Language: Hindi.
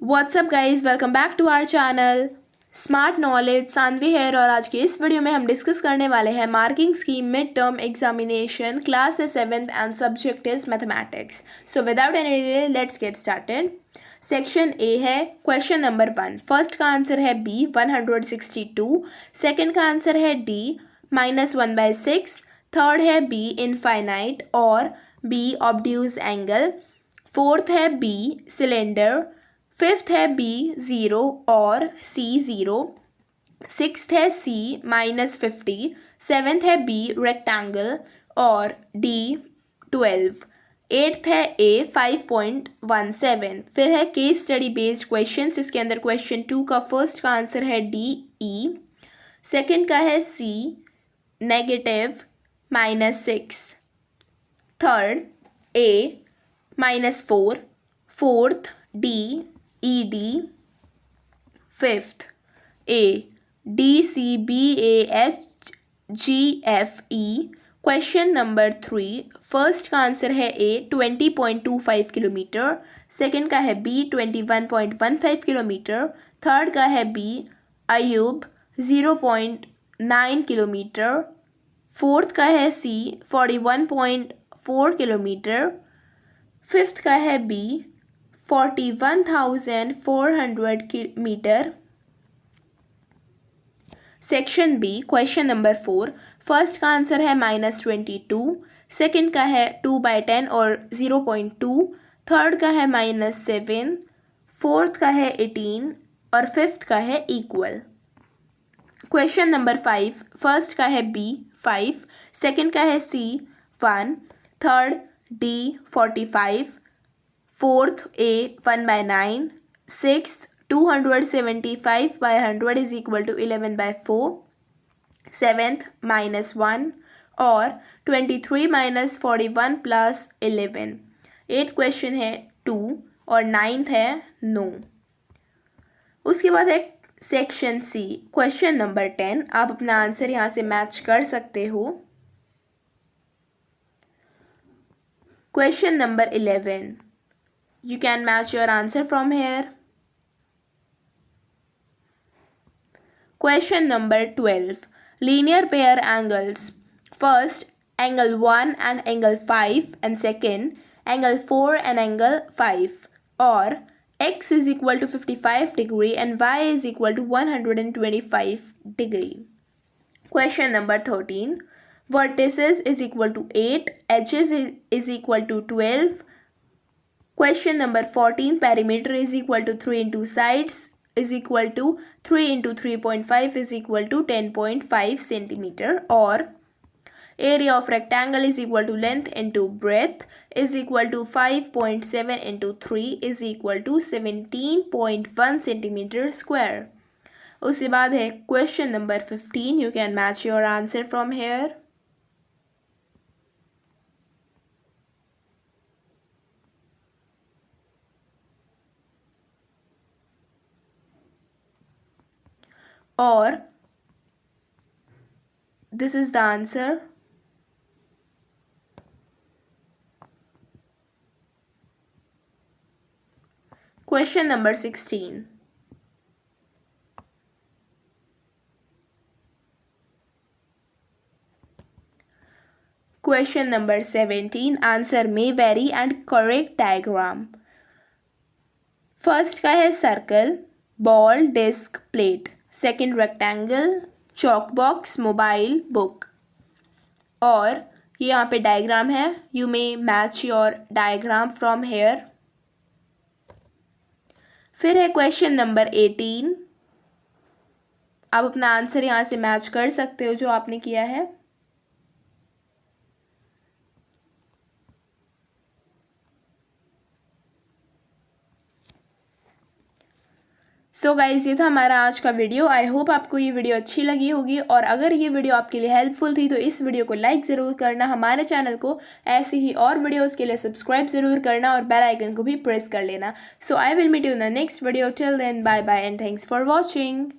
WhatsApp guys, welcome back to our channel Smart Knowledge. Saanvi here और आज के इस वीडियो में हम डिस्कस करने वाले हैं marking scheme mid term examination class है 7th and subject is mathematics. So without any delay let's get started. Section A है क्वेश्चन नंबर 1। फर्स्ट का आंसर है बी 162, सेकेंड का आंसर है डी -1/6, थर्ड है बी इनफाइनाइट और बी ऑब्ट्यूज एंगल, फोर्थ है बी सिलेंडर, फिफ्थ है बी 0 और सी 0, सिक्स्थ है सी -50, सेवेंथ है बी रेक्टेंगल और डी 12, एट्थ है ए 5.17। फिर है केस स्टडी बेस्ड क्वेश्चंस। इसके अंदर क्वेश्चन 2 का फर्स्ट का आंसर है डी ई, सेकेंड का है C -6, third A -4, fourth D E D, fifth A D C B A H G F E. Question number 3 first का आंसर है ए 20.25 किलोमीटर, सेकेंड का है बी 21.15 किलोमीटर, थर्ड का है बी अयूब 0.9 किलोमीटर, फोर्थ का है सी 41.4 किलोमीटर, फिफ्थ का है B 41,400 metre. Section B question number 4 first का आंसर है -22, सेकेंड का है 2/10 और 0.2, थर्ड का है -7, फोर्थ का है 18 और फिफ्थ का है इक्वल। क्वेश्चन नंबर 5 फर्स्ट का है बी 5, सेकेंड का है C 1, third D 45, fourth A 1/9, sixth 275/100 is equal to 11/4, seventh -1 और 23 - 41 + 11। एट्थ क्वेश्चन है 2 और नाइन्थ है नो। उसके बाद है सेक्शन सी क्वेश्चन नंबर 10। आप अपना आंसर यहाँ से मैच कर सकते हो। Question number 11 you can match your answer from here. Question number 12 linear pair angles. First angle 1 and angle 5 and second angle 4 and angle 5, or x is equal to 55 degree and y is equal to 125 degree. Question number 13 vertices is equal to 8, edges is equal to 12. Question number 14 perimeter is equal to 3 into sides is equal to 3 into 3.5 is equal to 10.5 centimeter, or area of rectangle is equal to length into breadth is equal to 5.7 into 3 is equal to 17.1 centimeter square. उसके बाद है question number 15. You can match your answer from here. और this is the answer. Question number 16. Question number 17 answer may vary and correct diagram. First का है circle, ball, disc, plate, second rectangle, chalk box, mobile, book, और ये यहाँ पे डायग्राम है। You may match your diagram from here. फिर है क्वेश्चन नंबर 18। आप अपना आंसर यहाँ से मैच कर सकते हो जो आपने किया है। सो गाइज़, ये था हमारा आज का वीडियो। आई होप आपको ये वीडियो अच्छी लगी होगी, और अगर ये वीडियो आपके लिए हेल्पफुल थी तो इस वीडियो को लाइक ज़रूर करना, हमारे चैनल को ऐसी ही और वीडियोस के लिए सब्सक्राइब ज़रूर करना और बेल आइकन को भी प्रेस कर लेना। So I will meet you in the next video. Till then bye bye and thanks for watching.